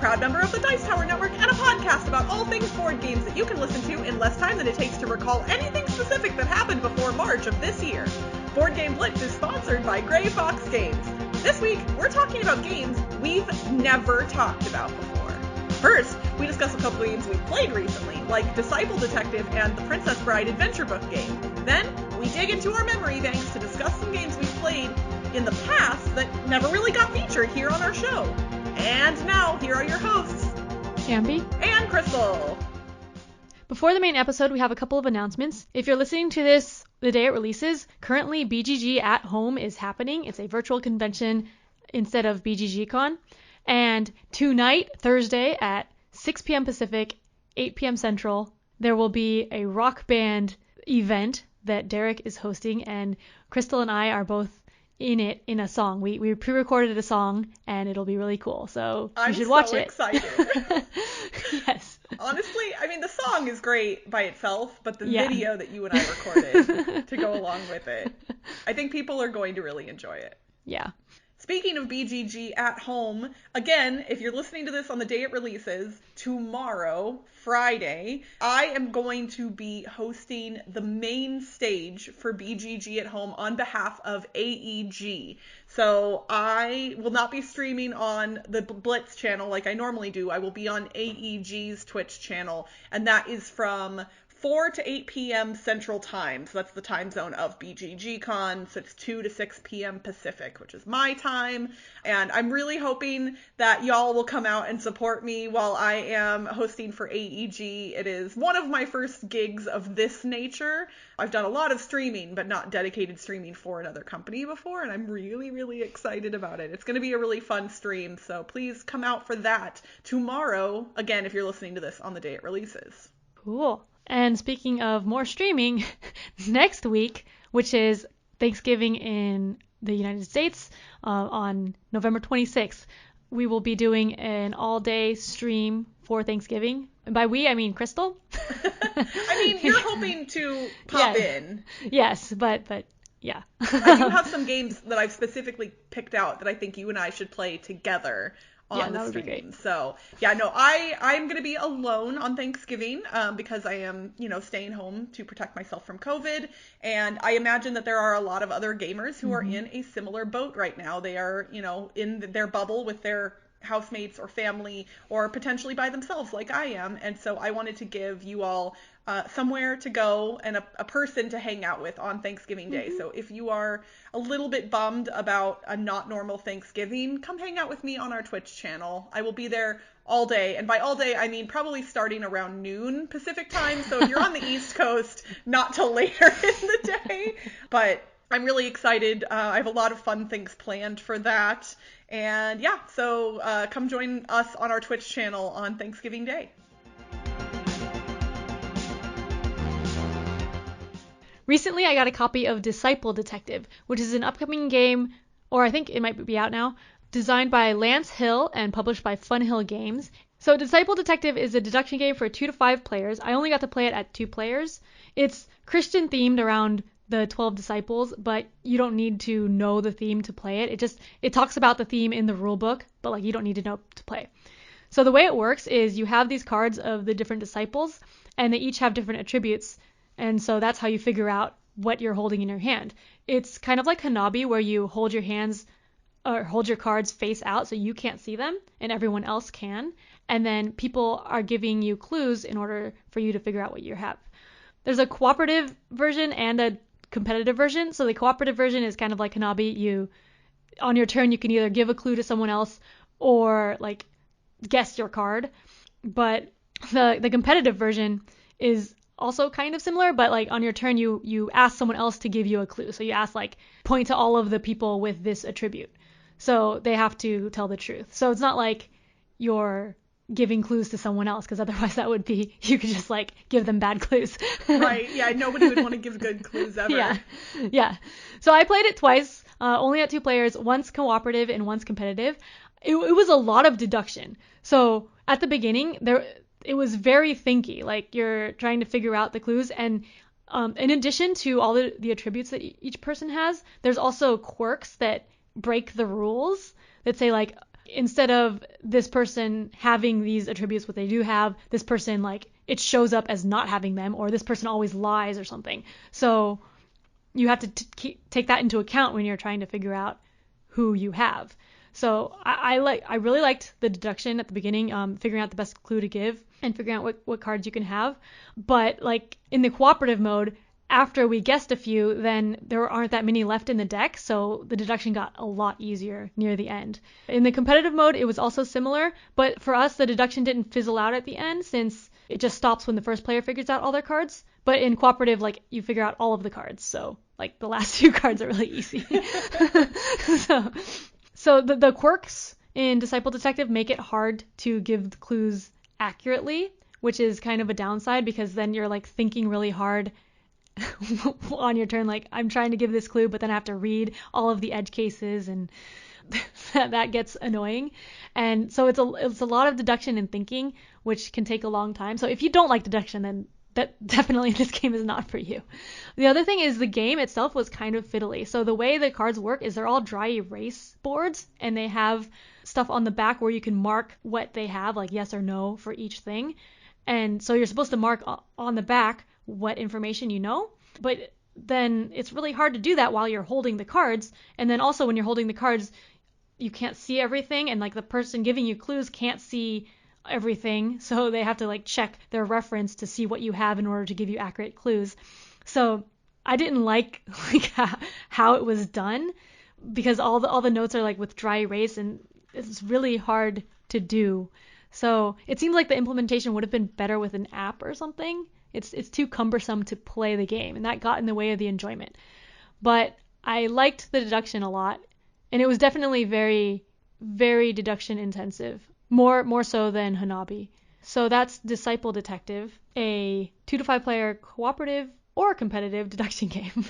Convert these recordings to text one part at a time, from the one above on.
proud member of the Dice Tower Network and a podcast about all things board games that you can listen to in less time than it takes to recall anything specific that happened before March of this year. Board Game Blitz is sponsored by Gray Fox Games. This week, we're talking about games we've never talked about before. First, we discuss a couple games we've played recently, like Disciple Detective and the Princess Bride Adventure Book game. Then, we dig into our memory banks to discuss some games we've played in the past that never really got featured here on our show. And now, here are your hosts, Ambie and Crystal. Before the main episode, we have a couple of announcements. If you're listening to this the day it releases, currently BGG at Home is happening. It's a virtual convention instead of BGGCon. And tonight, Thursday at 6 p.m. Pacific, 8 p.m. Central, there will be a rock band event that Derek is hosting, and Crystal and I are both in it in a song. We pre-recorded a song, and it'll be really cool. So you should watch it. I'm so excited. Yes. Honestly, I mean, the song is great by itself, but the video that you and I recorded to go along with it, I think people are going to really enjoy it. Yeah. Speaking of BGG at Home, again, if you're listening to this on the day it releases, tomorrow, Friday, I am going to be hosting the main stage for BGG at Home on behalf of AEG. So I will not be streaming on the Blitz channel like I normally do. I will be on AEG's Twitch channel, and that is from 4 to 8 p.m. Central Time. So that's the time zone of BGGCon. So it's 2 to 6 p.m. Pacific, which is my time. And I'm really hoping that y'all will come out and support me while I am hosting for AEG. It is one of my first gigs of this nature. I've done a lot of streaming, but not dedicated streaming for another company before. And I'm really, really excited about it. It's going to be a really fun stream. So please come out for that tomorrow. Again, if you're listening to this on the day it releases. Cool. And speaking of more streaming, next week, which is Thanksgiving in the United States, on November 26th, we will be doing an all-day stream for Thanksgiving. And by we, I mean Crystal. I mean, you're hoping to pop in. Yes, but yeah. I do have some games that I've specifically picked out that I think you and I should play together on the stream. So yeah, no, I'm going to be alone on Thanksgiving because I am, staying home to protect myself from COVID. And I imagine that there are a lot of other gamers who are in a similar boat right now. They are, in their bubble with their housemates or family or potentially by themselves like I am. And so I wanted to give you all somewhere to go and a person to hang out with on Thanksgiving Day. So if you are a little bit bummed about a not normal Thanksgiving, come hang out with me on our Twitch channel. I will be there all day. And by all day, I mean probably starting around noon Pacific time. So if you're on the East Coast, not till later in the day. But I'm really excited. I have a lot of fun things planned for that. And yeah, so come join us on our Twitch channel on Thanksgiving Day. Recently, I got a copy of Disciple Detective, which is an upcoming game, or I think it might be out now, designed by Lance Hill and published by Fun Hill Games. So Disciple Detective is a deduction game for 2 to 5 players. I only got to play it at 2 players. It's Christian themed around the 12 disciples, but you don't need to know the theme to play it. It talks about the theme in the rule book, but you don't need to know to play. So the way it works is you have these cards of the different disciples, and they each have different attributes. And so that's how you figure out what you're holding in your hand. It's kind of like Hanabi, where you hold your hands or hold your cards face out so you can't see them and everyone else can. And then people are giving you clues in order for you to figure out what you have. There's a cooperative version and a competitive version. So the cooperative version is kind of like Hanabi. On your turn, you can either give a clue to someone else or guess your card. But the competitive version is also kind of similar, but on your turn, you ask someone else to give you a clue. So you ask point to all of the people with this attribute. So they have to tell the truth. So it's not like you're giving clues to someone else, because otherwise that would be, you could just give them bad clues. Right. Yeah. Nobody would want to give good clues ever. Yeah. So I played it twice, only at 2 players, once cooperative and once competitive. It was a lot of deduction. So at the beginning, it was very thinky, you're trying to figure out the clues. And in addition to all the attributes that each person has, there's also quirks that break the rules that say instead of this person having these attributes, what they do have, this person, like, it shows up as not having them, or this person always lies or something. So you have to take that into account when you're trying to figure out who you have. So I really liked the deduction at the beginning, figuring out the best clue to give and figuring out what cards you can have. But like in the cooperative mode, after we guessed a few, then there aren't that many left in the deck, so the deduction got a lot easier near the end. In the competitive mode, it was also similar, but for us, the deduction didn't fizzle out at the end since it just stops when the first player figures out all their cards. But in cooperative, like, you figure out all of the cards, so like the last few cards are really easy. So the quirks in Disciple Detective make it hard to give the clues accurately, which is kind of a downside because then you're like thinking really hard on your turn, like, I'm trying to give this clue, but then I have to read all of the edge cases, and that gets annoying. And so it's a lot of deduction and thinking, which can take a long time. So if you don't like deduction, then that definitely this game is not for you. The other thing is the game itself was kind of fiddly. So the way the cards work is they're all dry erase boards, and they have stuff on the back where you can mark what they have, like yes or no for each thing. And so you're supposed to mark on the back what information you know, but then it's really hard to do that while you're holding the cards. And then also when you're holding the cards, you can't see everything, and like the person giving you clues can't see everything, so they have to like check their reference to see what you have in order to give you accurate clues. So I didn't like how it was done, because all the notes are like with dry erase, and it's really hard to do. So it seems like the implementation would have been better with an app or something. It's too cumbersome to play the game, and that got in the way of the enjoyment. But I liked the deduction a lot, and it was definitely very, very deduction intensive, more so than Hanabi. So that's Disciple Detective, a 2 to 5 player cooperative or competitive deduction game.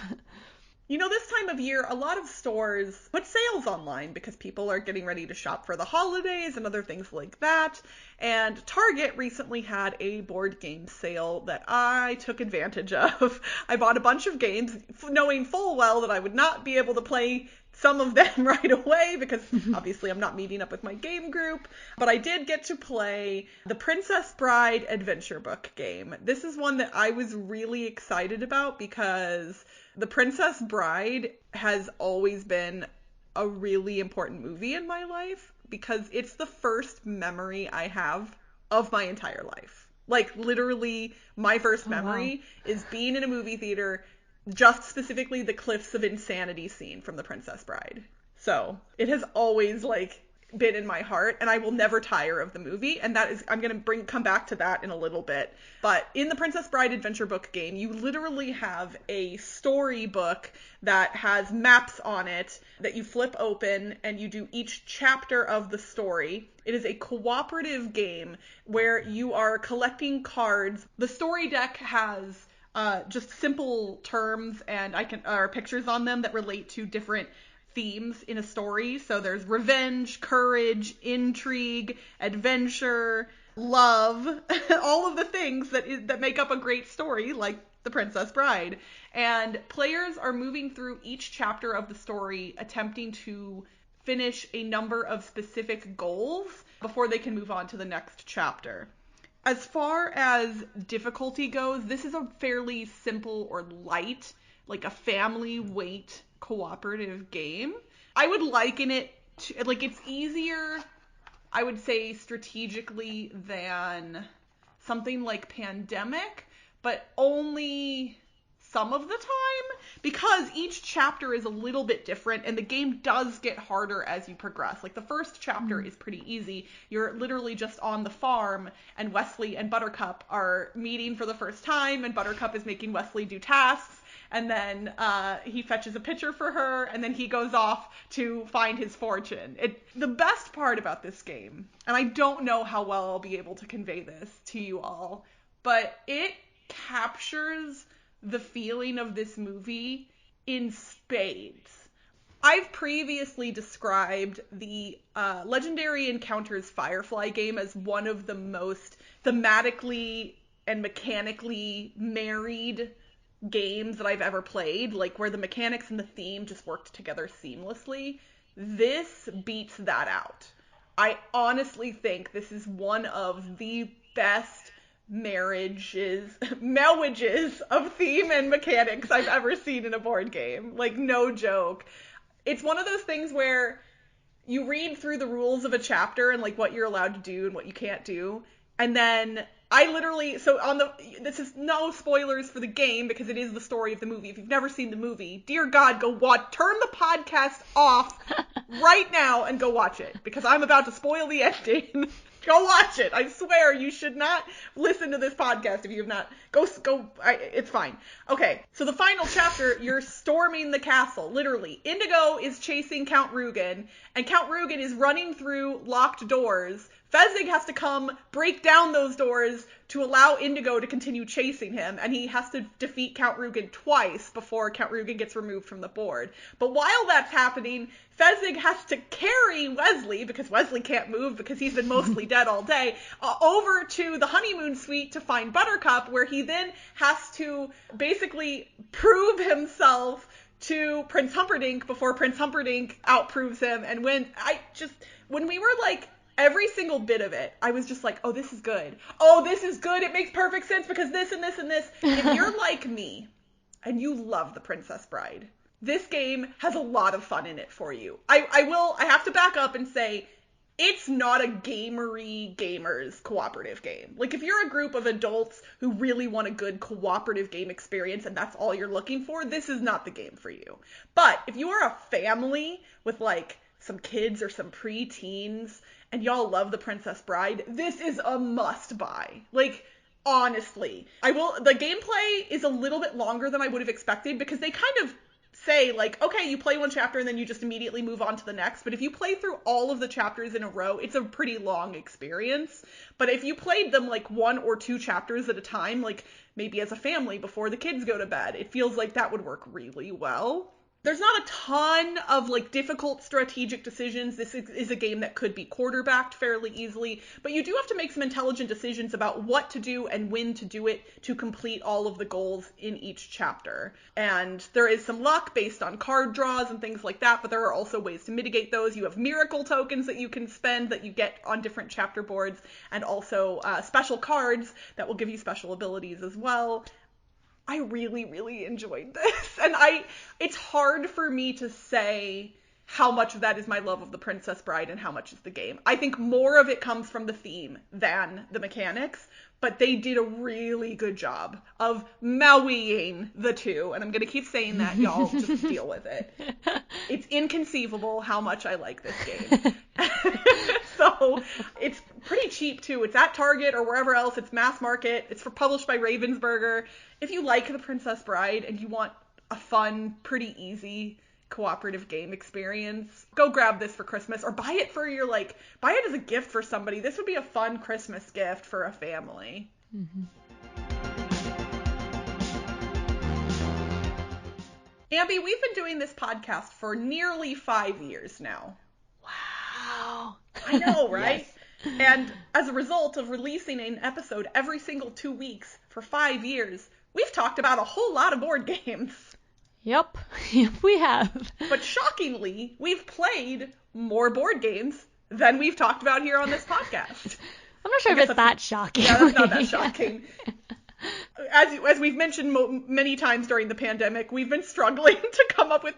You know, this time of year, a lot of stores put sales online because people are getting ready to shop for the holidays and other things like that. And Target recently had a board game sale that I took advantage of. I bought a bunch of games, knowing full well that I would not be able to play some of them right away because obviously I'm not meeting up with my game group. But I did get to play the Princess Bride Adventure Book game. This is one that I was really excited about because The Princess Bride has always been a really important movie in my life because it's the first memory I have of my entire life. Like, literally, my first memory is being in a movie theater, just specifically the Cliffs of Insanity scene from The Princess Bride. So, it has always, like, been in my heart, and I will never tire of the movie, and that is, I'm going to come back to that in a little bit. But in the Princess Bride Adventure Book game, you literally have a storybook that has maps on it that you flip open, and you do each chapter of the story. It is a cooperative game where you are collecting cards. The story deck has just simple terms and pictures on them that relate to different themes in a story. So there's revenge, courage, intrigue, adventure, love, all of the things that make up a great story, like The Princess Bride. And players are moving through each chapter of the story, attempting to finish a number of specific goals before they can move on to the next chapter. As far as difficulty goes, this is a fairly simple or light, like a family weight cooperative game. I would liken it to, like, it's easier, I would say, strategically than something like Pandemic, but only some of the time, because each chapter is a little bit different and the game does get harder as you progress. Like, the first chapter is pretty easy. You're literally just on the farm, and Wesley and Buttercup are meeting for the first time, and Buttercup is making Wesley do tasks. And then he fetches a pitcher for her, and then he goes off to find his fortune. The best part about this game, and I don't know how well I'll be able to convey this to you all, but it captures the feeling of this movie in spades. I've previously described the Legendary Encounters Firefly game as one of the most thematically and mechanically married games that I've ever played, like where the mechanics and the theme just worked together seamlessly. This beats that out. I honestly think this is one of the best marriages of theme and mechanics I've ever seen in a board game. Like, no joke. It's one of those things where you read through the rules of a chapter and like what you're allowed to do and what you can't do. And then I literally, this is no spoilers for the game because it is the story of the movie. If you've never seen the movie, dear God, go watch, turn the podcast off right now and go watch it because I'm about to spoil the ending. Go watch it. I swear you should not listen to this podcast if you have not. It's fine. Okay, so the final chapter, you're storming the castle, literally. Indigo is chasing Count Rugen, and Count Rugen is running through locked doors. Fezzik has to come break down those doors to allow Indigo to continue chasing him, and he has to defeat Count Rugen twice before Count Rugen gets removed from the board. But while that's happening, Fezzik has to carry Wesley, because Wesley can't move because he's been mostly dead all day, over to the honeymoon suite to find Buttercup, where he then has to basically prove himself to Prince Humperdinck before Prince Humperdinck outproves him. And when we were like, every single bit of it, I was just like, oh, this is good. Oh, this is good. It makes perfect sense because this and this and this. If you're like me and you love The Princess Bride, this game has a lot of fun in it for you. I have to back up and say, it's not a gamers cooperative game. Like, if you're a group of adults who really want a good cooperative game experience and that's all you're looking for, this is not the game for you. But if you are a family with like some kids or some pre-teens and y'all love The Princess Bride, this is a must buy. Like, honestly. The gameplay is a little bit longer than I would have expected because they kind of say like, okay, you play one chapter and then you just immediately move on to the next. But if you play through all of the chapters in a row, it's a pretty long experience. But if you played them like 1 or 2 chapters at a time, like maybe as a family before the kids go to bed, it feels like that would work really well. There's not a ton of like difficult strategic decisions. This is a game that could be quarterbacked fairly easily, but you do have to make some intelligent decisions about what to do and when to do it to complete all of the goals in each chapter. And there is some luck based on card draws and things like that, but there are also ways to mitigate those. You have miracle tokens that you can spend that you get on different chapter boards, and also special cards that will give you special abilities as well. I really, really enjoyed this. And it's hard for me to say how much of that is my love of The Princess Bride and how much is the game. I think more of it comes from the theme than the mechanics, but they did a really good job of mauiing the two. And I'm going to keep saying that, y'all. Just deal with it. It's inconceivable how much I like this game. So it's pretty cheap too. It's at Target or wherever else. It's mass market. It's published by Ravensburger. If you like The Princess Bride and you want a fun, pretty easy cooperative game experience, go grab this for Christmas or buy it buy it as a gift for somebody. This would be a fun Christmas gift for a family. Mm-hmm. Ambie, we've been doing this podcast for nearly 5 years now. Wow. I know, right? Yes. And as a result of releasing an episode every single 2 weeks for 5 years, we've talked about a whole lot of board games. Yep, we have. But shockingly, we've played more board games than we've talked about here on this podcast. I'm not sure if it's that shocking. Yeah, that's not that shocking. As we've mentioned many times during the pandemic, we've been struggling to come up with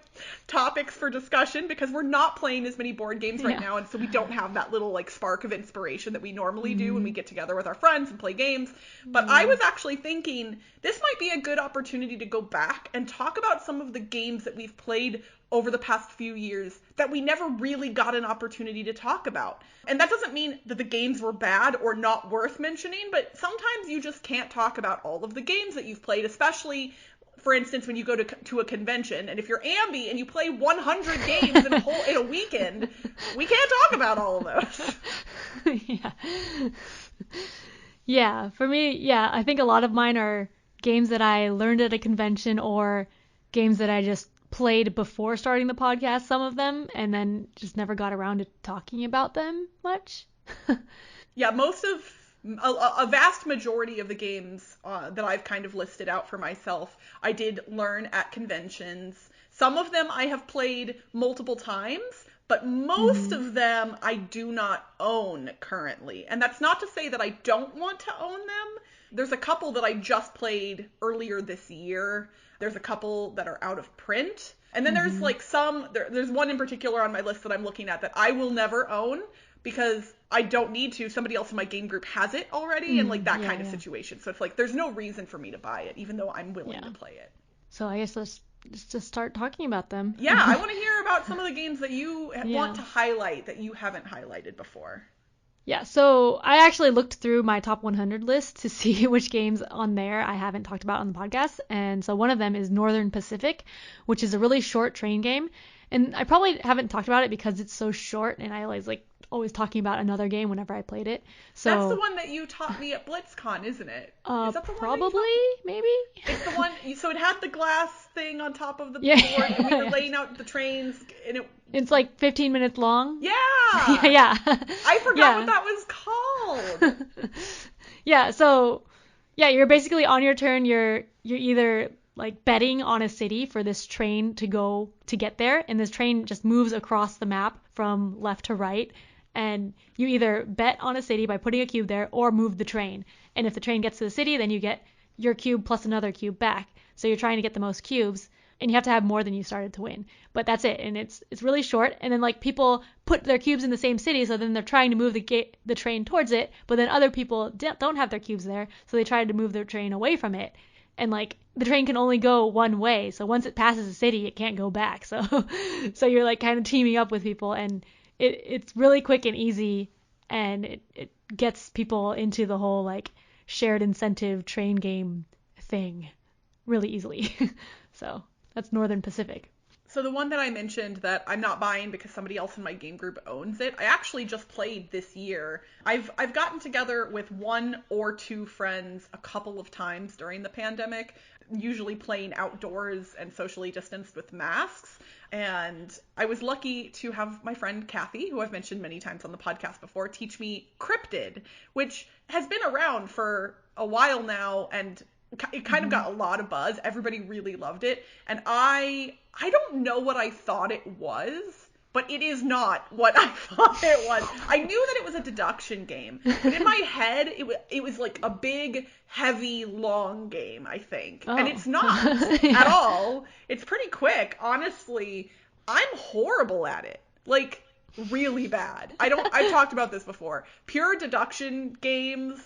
topics for discussion because we're not playing as many board games right now, and so we don't have that little like spark of inspiration that we normally do when we get together with our friends and play games. But I was actually thinking this might be a good opportunity to go back and talk about some of the games that we've played over the past few years that we never really got an opportunity to talk about. And that doesn't mean that the games were bad or not worth mentioning, but sometimes you just can't talk about all of the games that you've played, especially, for instance, when you go to a convention. And if you're Ambie and you play 100 games in a weekend, we can't talk about all of those. Yeah. Yeah, for me, I think a lot of mine are games that I learned at a convention or games that I just played before starting the podcast, some of them, and then just never got around to talking about them much. Yeah, a vast majority of the games that I've kind of listed out for myself, I did learn at conventions. Some of them I have played multiple times, but most of them I do not own currently. And that's not to say that I don't want to own them. There's a couple that I just played earlier this year. There's a couple that are out of print. And then there's like there's one in particular on my list that I'm looking at that I will never own because I don't need to. Somebody else in my game group has it already and like that kind of situation. So it's like there's no reason for me to buy it, even though I'm willing to play it. So I guess let's just start talking about them. Yeah, I want to hear about some of the games that you want to highlight that you haven't highlighted before. Yeah, so I actually looked through my top 100 list to see which games on there I haven't talked about on the podcast. And so one of them is Northern Pacific, which is a really short train game. And I probably haven't talked about it because it's so short and I always talking about another game whenever I played it. So that's the one that you taught me at BlitzCon, isn't it? Is that the probably, maybe. It's the one. So it had the glass thing on top of the board, and we were laying out the trains, and it's like 15 minutes long. Yeah. Yeah. I forgot what that was called. Yeah. So yeah, you're basically on your turn. You're either like betting on a city for this train to get there, and this train just moves across the map from left to right. And you either bet on a city by putting a cube there or move the train. And if the train gets to the city, then you get your cube plus another cube back. So you're trying to get the most cubes and you have to have more than you started to win. But that's it. And it's really short. And then like people put their cubes in the same city. So then they're trying to move the train towards it. But then other people don't have their cubes there. So they try to move their train away from it. And like the train can only go one way. So once it passes a city, it can't go back. So you're like kind of teaming up with people and it's really quick and easy, and it gets people into the whole like shared incentive train game thing really easily. So that's Northern Pacific. So the one that I mentioned that I'm not buying because somebody else in my game group owns it, I actually just played this year. I've gotten together with one or two friends a couple of times during the pandemic, usually playing outdoors and socially distanced with masks. And I was lucky to have my friend Kathy, who I've mentioned many times on the podcast before, teach me Cryptid, which has been around for a while now, and it kind of got a lot of buzz. Everybody really loved it. And I don't know what I thought it was, but it is not what I thought it was. I knew that it was a deduction game, but in my head, it was like a big, heavy, long game, I think. And it's not at all. It's pretty quick. Honestly, I'm horrible at it. Like, really bad. I've talked about this before. Pure deduction games,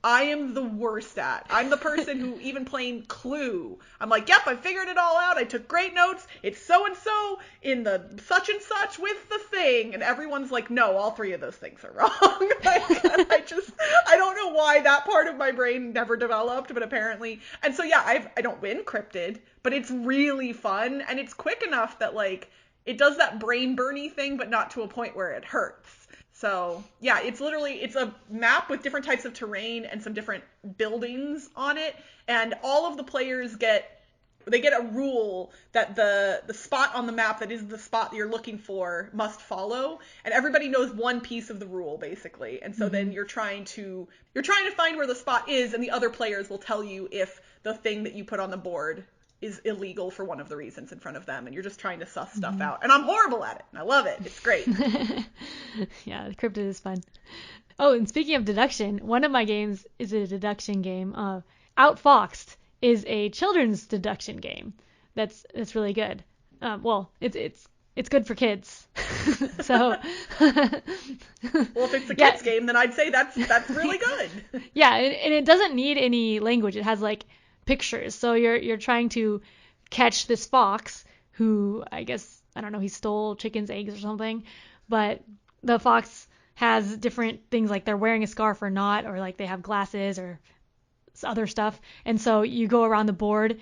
I am the worst at. I'm the person who, even playing Clue, I'm like, yep, I figured it all out. I took great notes. It's so-and-so in the such and such with the thing. And everyone's like, no, all three of those things are wrong. I don't know why that part of my brain never developed, but apparently. And so, yeah, I don't win Cryptid, but it's really fun. And it's quick enough that, like, it does that brain burny thing, but not to a point where it hurts. So, yeah, it's a map with different types of terrain and some different buildings on it. And all of the players get a rule that the spot on the map that is the spot that you're looking for must follow. And everybody knows one piece of the rule, basically. And so then you're trying to find where the spot is, and the other players will tell you if the thing that you put on the board is illegal for one of the reasons in front of them, and you're just trying to suss stuff out. And I'm horrible at it, and I love it. It's great. Yeah, Cryptid is fun. Oh, and speaking of deduction, one of my games is a deduction game. Outfoxed is a children's deduction game. That's really good. Well, it's good for kids. So well, if it's a kids game, then I'd say that's really good. Yeah, and it doesn't need any language. It has like pictures. So you're trying to catch this fox who, I guess, I don't know, he stole chickens' eggs or something. But the fox has different things, like they're wearing a scarf or not, or like they have glasses or other stuff. And so you go around the board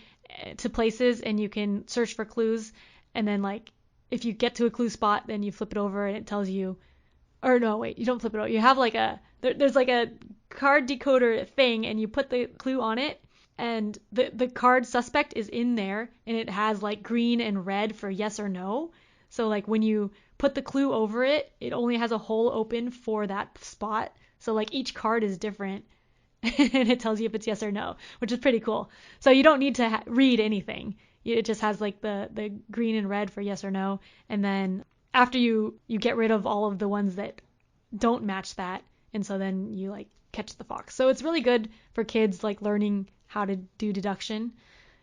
to places and you can search for clues. And then like if you get to a clue spot, then you flip it over and it tells you, or no, wait, you don't flip it over. You have like there's like a card decoder thing, and you put the clue on it. And the card suspect is in there, and it has like green and red for yes or no. So like when you put the clue over it, it only has a hole open for that spot. So like each card is different, and it tells you if it's yes or no, which is pretty cool. So you don't need to read anything. It just has like the green and red for yes or no. And then after you get rid of all of the ones that don't match that, and so then you like catch the fox. So it's really good for kids like learning how to do deduction,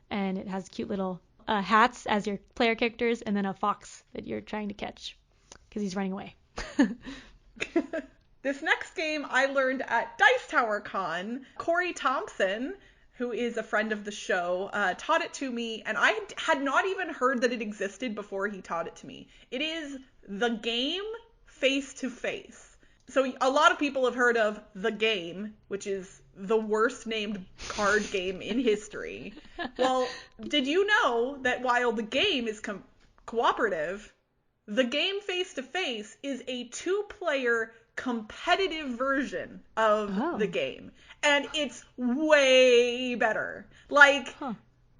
and it has cute little hats as your player characters, and then a fox that you're trying to catch because he's running away. This next game I learned at Dice Tower Con. Corey Thompson, who is a friend of the show, taught it to me, and I had not even heard that it existed before he taught it to me. It is the game Face to Face. So a lot of people have heard of The Game, which is the worst named card game in history. Well, did you know that while The Game is cooperative, The Game Face to Face is a 2-player competitive version of The Game. And it's way better. Like,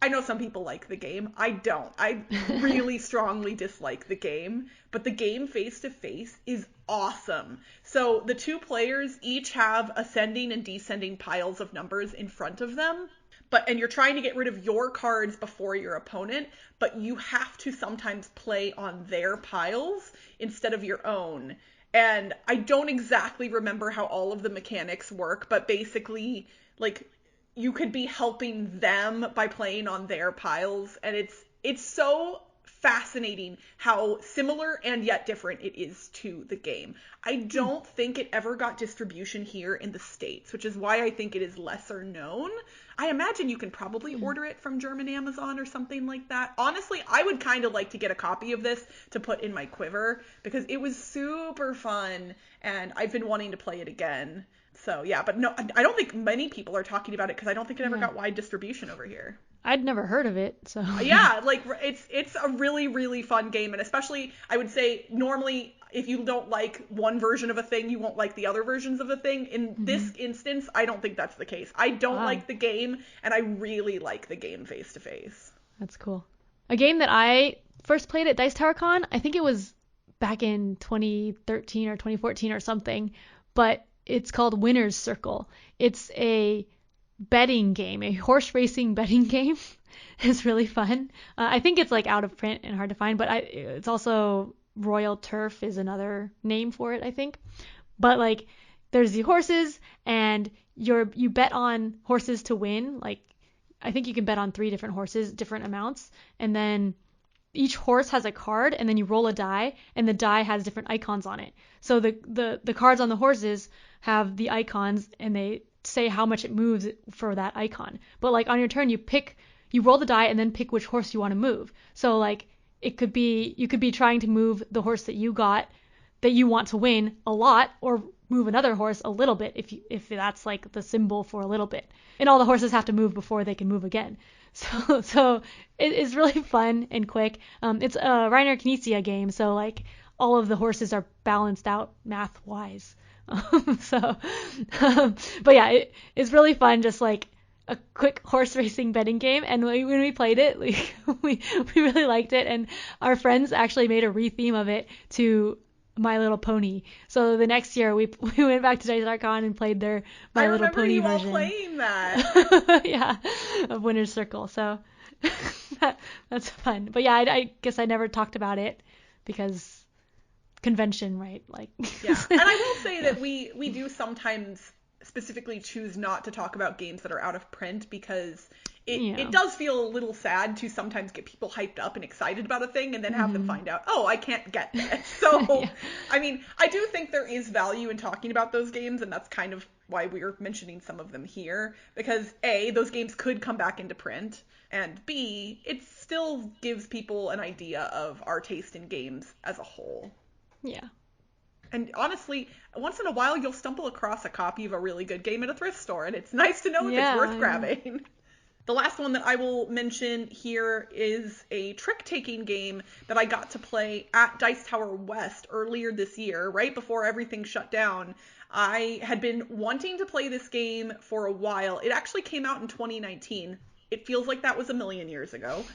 I know some people like The Game. I don't. I really strongly dislike The Game. But The Game Face to Face is awesome. So the 2 players each have ascending and descending piles of numbers in front of them. And you're trying to get rid of your cards before your opponent, but you have to sometimes play on their piles instead of your own. And I don't exactly remember how all of the mechanics work, but basically, like, you could be helping them by playing on their piles, and it's so fascinating how similar and yet different it is to The Game. I don't think it ever got distribution here in the States, which is why I think it is lesser known. I imagine you can probably order it from German Amazon or something like that. Honestly, I would kind of like to get a copy of this to put in my quiver because it was super fun and I've been wanting to play it again. So yeah, but no, I don't think many people are talking about it because I don't think it ever got wide distribution over here. I'd never heard of it, so. Yeah, like it's a really, really fun game, and especially I would say normally if you don't like one version of a thing, you won't like the other versions of a thing. In this instance, I don't think that's the case. I don't like The Game, and I really like The Game Face to Face. That's cool. A game that I first played at Dice Tower Con, I think it was back in 2013 or 2014 or something, but it's called Winner's Circle. It's a betting game, a horse racing betting game. It's really fun. I think it's like out of print and hard to find, but it's also Royal Turf is another name for it, I think. But like there's the horses and you bet on horses to win. Like I think you can bet on 3 different horses, different amounts, and then each horse has a card, and then you roll a die, and the die has different icons on it. So the cards on the horses have the icons, and they say how much it moves for that icon. But like on your turn, you roll the die and then pick which horse you want to move. So like you could be trying to move the horse that you got that you want to win a lot, or move another horse a little bit if that's like the symbol for a little bit. And all the horses have to move before they can move again. So it is really fun and quick. It's a Reiner Knizia game, so like all of the horses are balanced out math wise. But yeah, it's really fun, just like a quick horse racing betting game. And when we played it, we really liked it, and our friends actually made a re-theme of it to My Little Pony. So the next year we went back to Dice Tower Con and played their My Little Pony version. I remember you all playing that. Yeah, of Winner's Circle. So that's fun. But yeah, I guess I never talked about it because convention, right? Like yeah. And I will say that we do sometimes specifically choose not to talk about games that are out of print because it does feel a little sad to sometimes get people hyped up and excited about a thing and then have them find out, oh, I can't get this. So, yeah. I mean, I do think there is value in talking about those games, and that's kind of why we're mentioning some of them here, because A, those games could come back into print, and B, it still gives people an idea of our taste in games as a whole. Yeah. And honestly, once in a while, you'll stumble across a copy of a really good game at a thrift store, and it's nice to know if it's worth grabbing. The last one that I will mention here is a trick-taking game that I got to play at Dice Tower West earlier this year, right before everything shut down. I had been wanting to play this game for a while. It actually came out in 2019. It feels like that was a million years ago.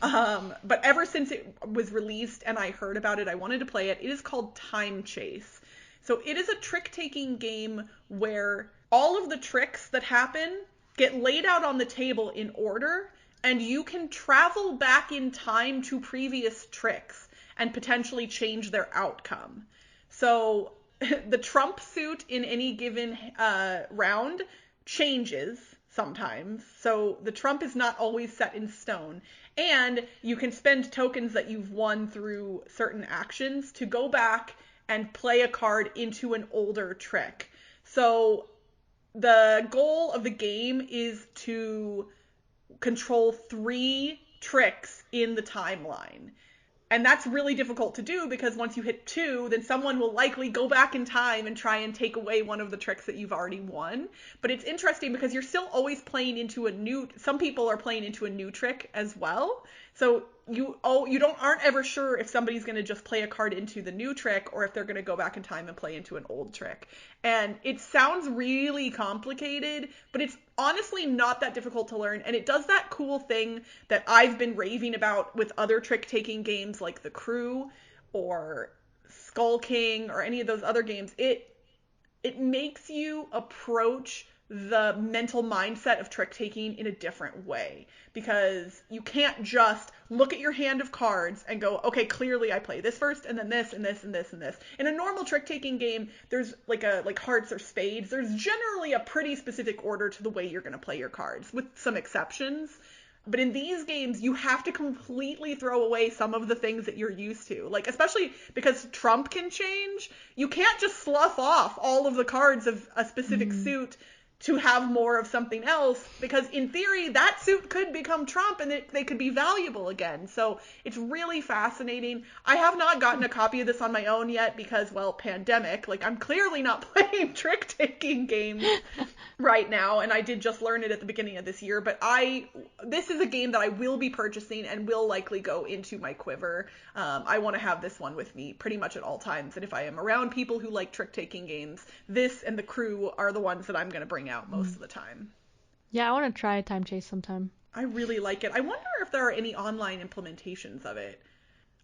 But ever since it was released and I heard about it, I wanted to play it. It is called Time Chase. So it is a trick-taking game where all of the tricks that happen get laid out on the table in order, and you can travel back in time to previous tricks. and potentially change their outcome. So the trump suit in any given round changes sometimes. So the trump is not always set in stone. And you can spend tokens that you've won through certain actions to go back and play a card into an older trick. So the goal of the game is to control 3 tricks in the timeline. And that's really difficult to do because once you hit 2, then someone will likely go back in time and try and take away one of the tricks that you've already won. But it's interesting because you're still always playing into some people are playing into a new trick as well. So you aren't ever sure if somebody's going to just play a card into the new trick or if they're going to go back in time and play into an old trick. And it sounds really complicated, but it's honestly not that difficult to learn. And it does that cool thing that I've been raving about with other trick-taking games like The Crew or Skull King or any of those other games. It makes you approach the mental mindset of trick-taking in a different way, because you can't just look at your hand of cards and go, okay, clearly I play this first and then this and this and this and this. In a normal trick-taking game, there's like hearts or spades. There's generally a pretty specific order to the way you're going to play your cards, with some exceptions. But in these games, you have to completely throw away some of the things that you're used to. Like, especially because trump can change, you can't just slough off all of the cards of a specific suit to have more of something else, because in theory that suit could become trump and they could be valuable again. So it's really fascinating. I have not gotten a copy of this on my own yet because, well, pandemic. Like, I'm clearly not playing trick-taking games right now, and I did just learn it at the beginning of this year, but this is a game that I will be purchasing and will likely go into my quiver. I want to have this one with me pretty much at all times, and if I am around people who like trick-taking games, this and The Crew are the ones that I'm going to bring out most of the time. Yeah, I want to try Time Chase sometime. I really like it. I wonder if there are any online implementations of it.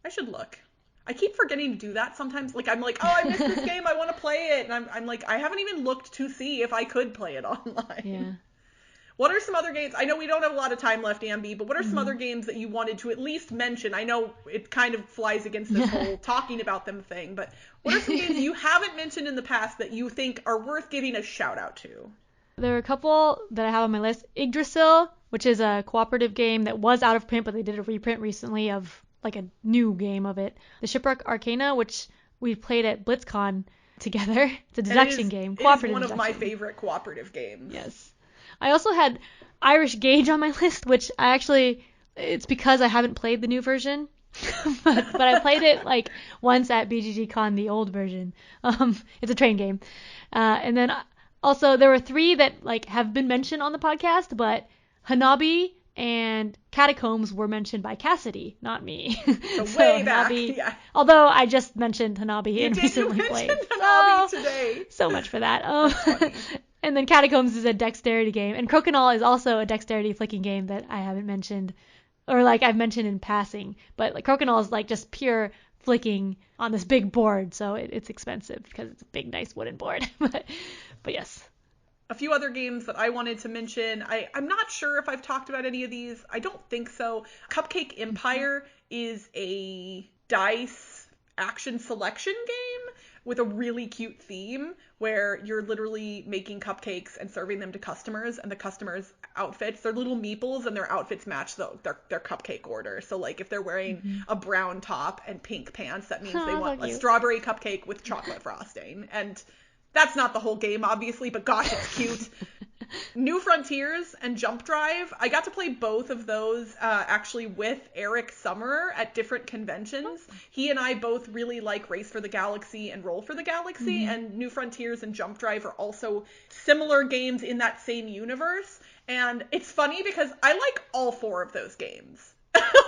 I should look. I keep forgetting to do that sometimes. Like, I'm like, oh, I missed this game, I want to play it. And I'm like, I haven't even looked to see if I could play it online. Yeah. What are some other games? I know we don't have a lot of time left, Ambie, but what are some other games that you wanted to at least mention? I know it kind of flies against this whole talking about them thing, but what are some games you haven't mentioned in the past that you think are worth giving a shout out to? There are a couple that I have on my list. Yggdrasil, which is a cooperative game that was out of print, but they did a reprint recently of like a new game of it. The Shipwreck Arcana, which we played at BlitzCon together. It's a deduction game. Cooperative It is one of my deduction. favorite cooperative games. Yes. I also had Irish Gauge on my list, which it's because I haven't played the new version. but I played it like once at BGG Con, the old version. It's a train game. And then also there were 3 that like have been mentioned on the podcast, but Hanabi and Catacombs were mentioned by Cassidy, not me. So way back, Hanabi, yeah. Although I just mentioned Hanabi and recently played. Hanabi today. So much for that. And then Catacombs is a dexterity game, and Crokinole is also a dexterity flicking game that I haven't mentioned, or like I've mentioned in passing. But like Crokinole is like just pure flicking on this big board, so it's expensive because it's a big, nice wooden board. but yes. A few other games that I wanted to mention. I'm not sure if I've talked about any of these. I don't think so. Cupcake Empire is a dice action selection game with a really cute theme where you're literally making cupcakes and serving them to customers, and the customers' outfits, they're little meeples and their outfits match their cupcake order. So like if they're wearing a brown top and pink pants, that means they want a strawberry cupcake with chocolate frosting. And that's not the whole game, obviously, but gosh, it's cute. New Frontiers and Jump Drive. I got to play both of those actually with Eric Summer at different conventions. He and I both really like Race for the Galaxy and Roll for the Galaxy, and New Frontiers and Jump Drive are also similar games in that same universe. And it's funny because I like all 4 of those games.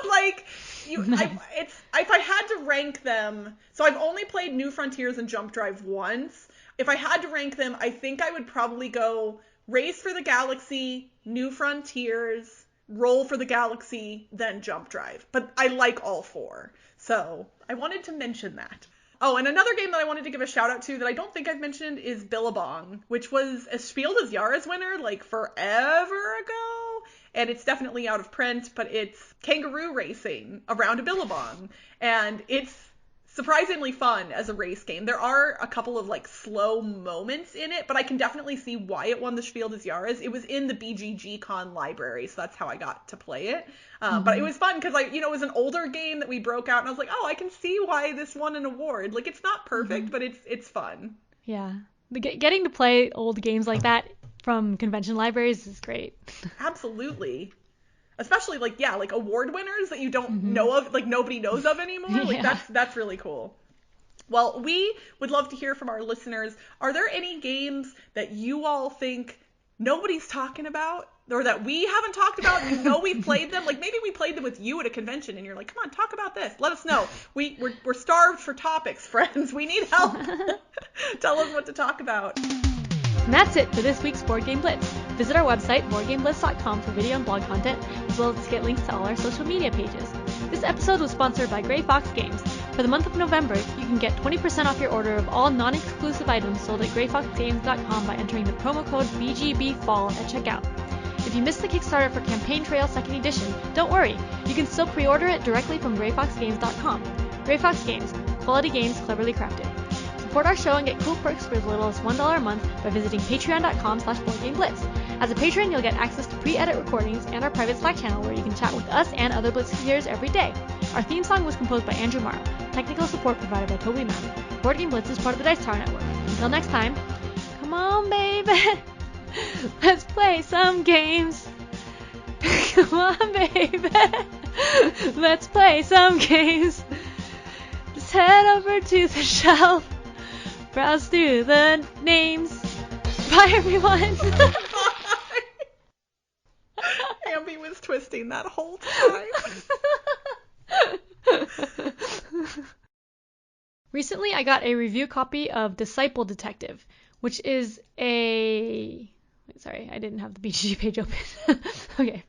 Like, if I had to rank them, so I've only played New Frontiers and Jump Drive once. If I had to rank them, I think I would probably go Race for the Galaxy, New Frontiers, Roll for the Galaxy, then Jump Drive. But I like all 4. So I wanted to mention that. Oh, and another game that I wanted to give a shout out to that I don't think I've mentioned is Billabong, which was a Spiel des Jahres winner like forever ago. and it's definitely out of print, but it's kangaroo racing around a Billabong, and it's surprisingly fun as a race game. There are a couple of like slow moments in it, but I can definitely see why it won the Spiel des Jahres. It was in the BGG Con library, so that's how I got to play it. But it was fun because it was an older game that we broke out, and I was like, oh, I can see why this won an award. Like, it's not perfect, but it's fun. Yeah. Getting to play old games like that from convention libraries is great. Absolutely. Especially like award winners that you don't know of, like nobody knows of anymore. Like that's really cool. Well, we would love to hear from our listeners. Are there any games that you all think nobody's talking about, or that we haven't talked about and we've played them? Like maybe we played them with you at a convention and you're like, come on, talk about this. Let us know. We're starved for topics, friends. We need help. Tell us what to talk about. And that's it for this week's Board Game Blitz. Visit our website, boardgameblitz.com, for video and blog content, as well as to get links to all our social media pages. This episode was sponsored by Grey Fox Games. For the month of November, you can get 20% off your order of all non-exclusive items sold at greyfoxgames.com by entering the promo code BGBFall at checkout. If you missed the Kickstarter for Campaign Trail 2nd Edition, don't worry, you can still pre-order it directly from greyfoxgames.com. Grey Fox Games, quality games cleverly crafted. Support our show and get cool perks for as little as $1 a month by visiting patreon.com/boardgameblitz. As a patron, you'll get access to pre-edit recordings and our private Slack channel where you can chat with us and other Blitzketeers every day. Our theme song was composed by Andrew Morrow. Technical support provided by Toby Madden. Board Game Blitz is part of the Dice Tower Network. Until next time, come on, baby. Let's play some games. Come on, baby. Let's play some games. Just head over to the shelf. Browse through the names. Bye, everyone. Ambie was twisting that whole time. Recently, I got a review copy of Disciple Detective, which is a... Wait, sorry, I didn't have the BGG page open. Okay.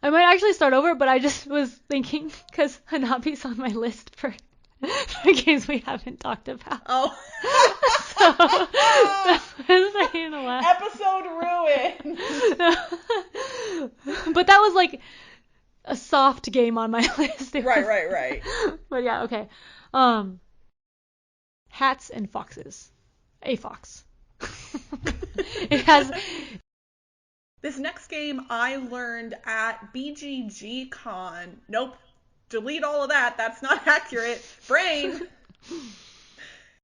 I might actually start over, but I just was thinking, because Hanabi's on my list for games we haven't talked about. Oh. So, that's saying a lot. Episode ruined. But that was like a soft game on my list. Right. But yeah, okay. Hats and Foxes. A fox. It has... This next game I learned at BGG Con. Nope. Delete all of that. That's not accurate. Brain.